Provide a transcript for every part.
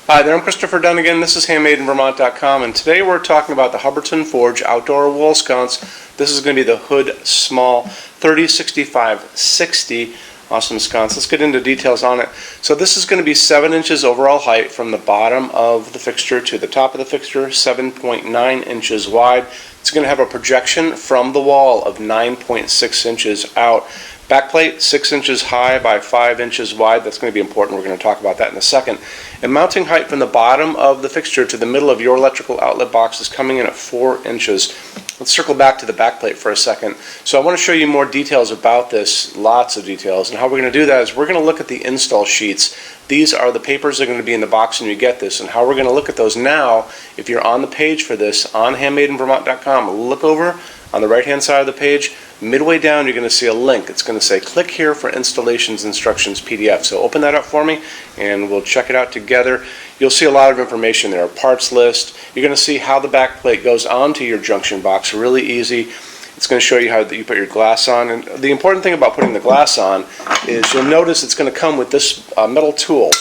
Hi there, I'm Christopher Dunnigan. This is HandmadeInVermont.com, and today we're talking about the Hubbardton Forge outdoor wall sconce. This is going to be the Hood Small 3065-60 awesome sconce. Let's get into details on it. So this is going to be 7 inches overall height from the bottom of the fixture to the top of the fixture, 7.9 inches wide. It's going to have a projection from the wall of 9.6 inches out. Backplate 6 inches high by 5 inches wide. That's going to be important. We're going to talk about that in a second. And mounting height from the bottom of the fixture to the middle of your electrical outlet box is coming in at 4 inches. Let's circle back to the backplate for a second. So I want to show you more details about this, lots of details. And how we're going to do that is we're going to look at the install sheets. These are the papers that are going to be in the box when you get this. And how we're going to look at those now, if you're on the page for this on HandmadeInVermont.com, look over on the right-hand side of the page. Midway down, you're going to see a link. It's going to say, click here for installations instructions PDF. So open that up for me, and we'll check it out together. You'll see a lot of information there, a parts list. You're going to see how the back plate goes onto your junction box, really easy. It's going to show you how you put your glass on. And the important thing about putting the glass on is you'll notice it's going to come with this metal tool.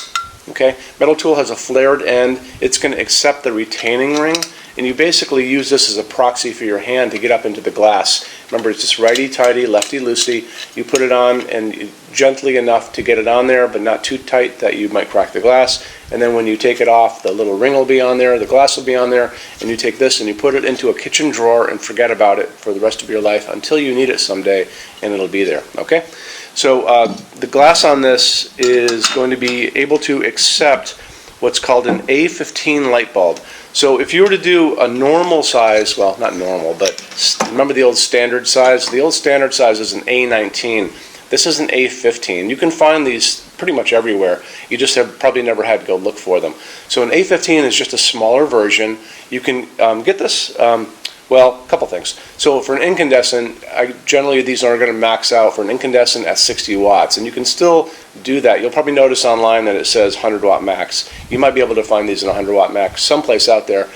Okay, metal tool has a flared end. It's going to accept the retaining ring, and you basically use this as a proxy for your hand to get up into the glass. Remember, it's just righty-tighty, lefty-loosey. You put it on and gently enough to get it on there, but not too tight that you might crack the glass. And then when you take it off, the little ring will be on there, the glass will be on there, and you take this and you put it into a kitchen drawer and forget about it for the rest of your life until you need it someday, and it'll be there, okay? So the glass on this is going to be able to accept what's called an A15 light bulb. So if you were to do a normal size, well, not normal, but remember the old standard size? The old standard size is an A19. This is an A15. You can find these pretty much everywhere. You just have probably never had to go look for them. So an A15 is just a smaller version. You can get this, well, a couple things. So for an incandescent, generally these are going to max out for an incandescent at 60 watts. And you can still do that. You'll probably notice online that it says 100 watt max. You might be able to find these in 100 watt max someplace out there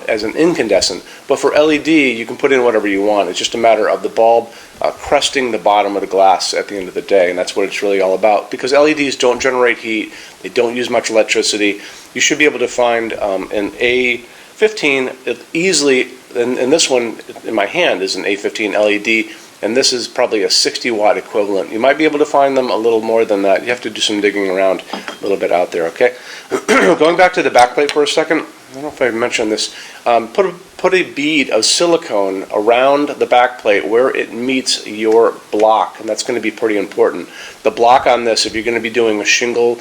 as an incandescent. But for LED, you can put in whatever you want. It's just a matter of the bulb crusting the bottom of the glass at the end of the day. And that's what it's really all about. Because LEDs don't generate heat. They don't use much electricity. You should be able to find an A15 easily. And this one in my hand is an A15 LED, and this is probably a 60 watt equivalent. You might be able to find them a little more than that. You have to do some digging around a little bit out there, okay? Going back to the backplate for a second, I don't know if I mentioned this. Put a bead of silicone around the backplate where it meets your block, and that's going to be pretty important. The block on this, if you're going to be doing a shingle,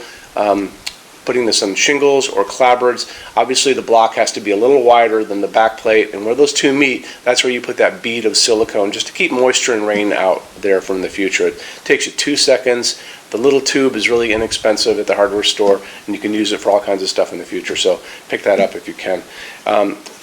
putting this on shingles or clapboards, obviously the block has to be a little wider than the back plate, and where those two meet, that's where you put that bead of silicone just to keep moisture and rain out there from the future. It takes you 2 seconds. The little tube is really inexpensive at the hardware store, and you can use it for all kinds of stuff in the future, so pick that up if you can.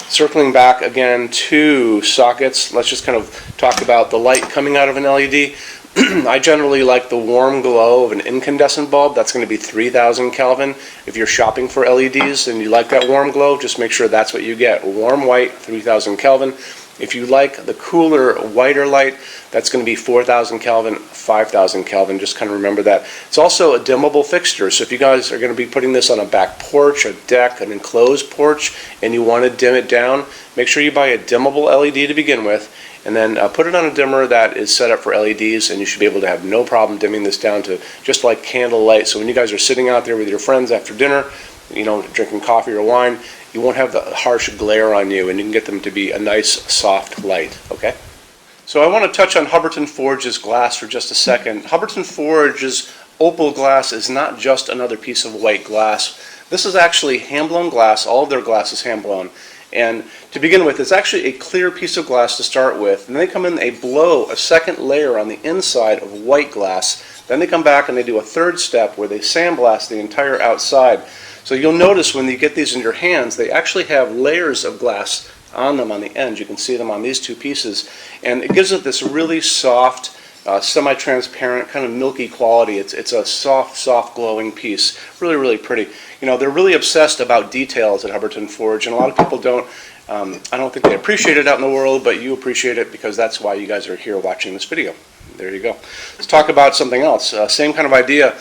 Circling back again to sockets, let's just kind of talk about the light coming out of an LED. I generally like the warm glow of an incandescent bulb. That's going to be 3000 Kelvin. If you're shopping for LEDs and you like that warm glow, just make sure that's what you get. Warm white, 3000 Kelvin. If you like the cooler, whiter light, that's going to be 4000 Kelvin, 5000 Kelvin. Just kind of remember that. It's also a dimmable fixture. So if you guys are going to be putting this on a back porch, a deck, an enclosed porch, and you want to dim it down, make sure you buy a dimmable LED to begin with. And then put it on a dimmer that is set up for LEDs, and you should be able to have no problem dimming this down to just like candle light. So when you guys are sitting out there with your friends after dinner, you know, drinking coffee or wine, you won't have the harsh glare on you, and you can get them to be a nice soft light, okay? So I want to touch on Hubbardton Forge's glass for just a second. Hubbardton Forge's opal glass is not just another piece of white glass. This is actually hand-blown glass. All of their glass is hand-blown. And to begin with, it's actually a clear piece of glass to start with. And they come in, they blow a second layer on the inside of white glass. Then they come back and they do a third step where they sandblast the entire outside. So you'll notice when you get these in your hands, they actually have layers of glass on them on the ends. You can see them on these two pieces. And it gives it this really soft, semi-transparent, kind of milky quality. It's a soft glowing piece. Really, really pretty. You know, they're really obsessed about details at Hubbardton Forge, and a lot of people don't. I don't think they appreciate it out in the world, but you appreciate it because that's why you guys are here watching this video. There you go. Let's talk about something else. Same kind of idea.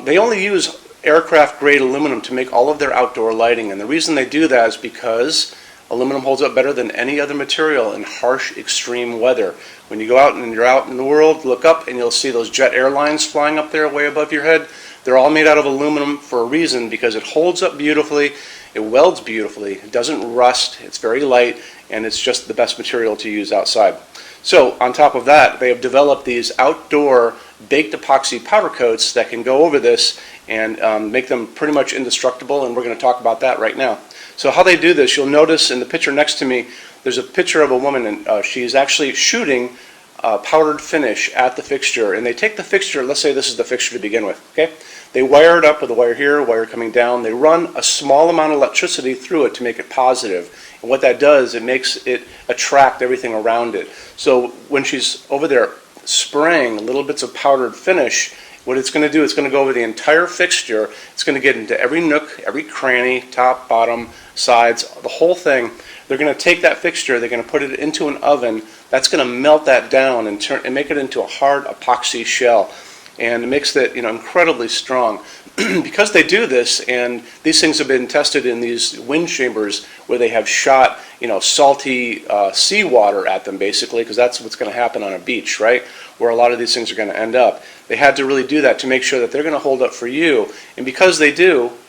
They only use aircraft grade aluminum to make all of their outdoor lighting. And the reason they do that is because aluminum holds up better than any other material in harsh, extreme weather. When you go out and you're out in the world, look up and you'll see those jet airlines flying up there way above your head. They're all made out of aluminum for a reason, because it holds up beautifully, it welds beautifully, it doesn't rust, it's very light, and it's just the best material to use outside. So on top of that, they have developed these outdoor baked epoxy powder coats that can go over this and make them pretty much indestructible, and we're going to talk about that right now. So how they do this, you'll notice in the picture next to me, there's a picture of a woman, and she's actually shooting powdered finish at the fixture. And they take the fixture, let's say this is the fixture to begin with, okay? They wire it up with a wire here, a wire coming down. They run a small amount of electricity through it to make it positive. And what that does, it makes it attract everything around it. So when she's over there spraying little bits of powdered finish, what it's going to do, it's going to go over the entire fixture. It's going to get into every nook, every cranny, top, bottom, sides, the whole thing. They're going to take that fixture, they're going to put it into an oven. That's going to melt that down and make it into a hard epoxy shell. And it makes it, incredibly strong. Because they do this, and these things have been tested in these wind chambers where they have shot, salty seawater at them, basically, because that's what's going to happen on a beach, right? Where a lot of these things are going to end up. They had to really do that to make sure that they're going to hold up for you. And because they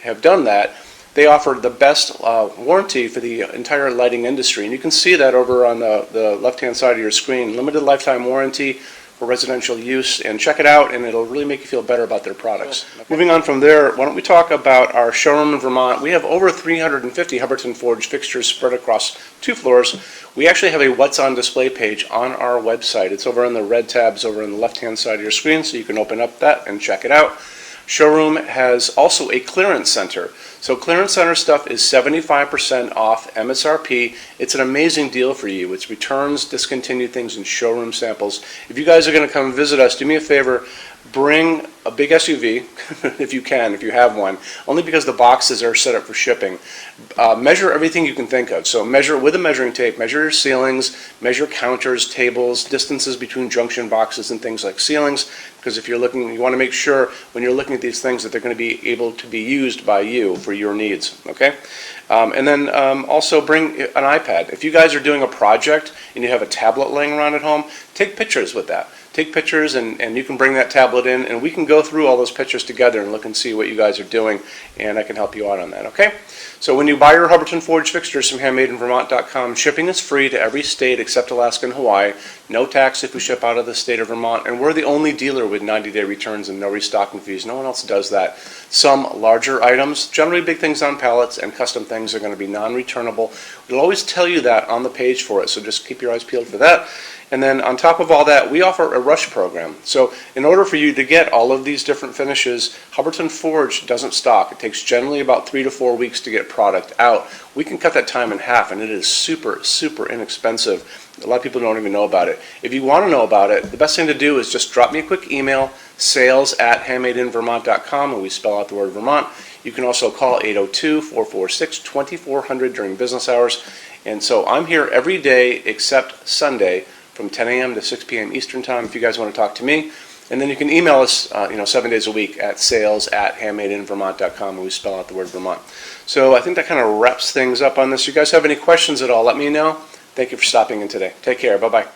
have done that, they offer the best warranty for the entire lighting industry. And you can see that over on the left-hand side of your screen. Limited lifetime warranty for residential use, and check it out, and it'll really make you feel better about their products. Okay. Moving on from there, why don't we talk about our showroom in Vermont. We have over 350 Hubbardton forged fixtures spread across 2 floors. We actually have a What's on Display page on our website. It's over in the red tabs over on the left-hand side of your screen, so you can open up that and check it out. Showroom has also a clearance center. So clearance center stuff is 75% off MSRP. It's an amazing deal for you. It's returns, discontinued things, and showroom samples. If you guys are going to come visit us, do me a favor, bring a big SUV, if you can, if you have one, only because the boxes are set up for shipping. Measure everything you can think of. So measure with a measuring tape, measure your ceilings, measure counters, tables, distances between junction boxes and things like ceilings, because if you're looking, you want to make sure when you're looking at these things that they're going to be able to be used by you for your needs, okay? And then also bring an iPad. If you guys are doing a project and you have a tablet laying around at home, take pictures with that. Take pictures, and you can bring that tablet in, and we can go through all those pictures together and look and see what you guys are doing, and I can help you out on that, okay? So when you buy your Hubbardton forged fixtures from HandmadeInVermont.com, shipping is free to every state except Alaska and Hawaii. No tax if we ship out of the state of Vermont, and we're the only dealer with 90-day returns and no restocking fees. No one else does that. Some larger items, generally big things on pallets, and custom things are going to be non-returnable. We'll always tell you that on the page for it, so just keep your eyes peeled for that. And then on top of all that, we offer a rush program. So in order for you to get all of these different finishes, Hubbardton Forge doesn't stock. It takes generally about 3 to 4 weeks to get product out. We can cut that time in half, and it is super, super inexpensive. A lot of people don't even know about it. If you want to know about it, the best thing to do is just drop me a quick email, sales@HandmadeInVermont.com, and we spell out the word Vermont. You can also call 802-446-2400 during business hours. And so I'm here every day except Sunday, from 10 a.m. to 6 p.m. Eastern Time if you guys want to talk to me. And then you can email us 7 days a week at sales@HandmadeInVermont.com, and we spell out the word Vermont. So I think that kind of wraps things up on this. You guys have any questions at all, let me know. Thank you for stopping in today. Take care. Bye-bye.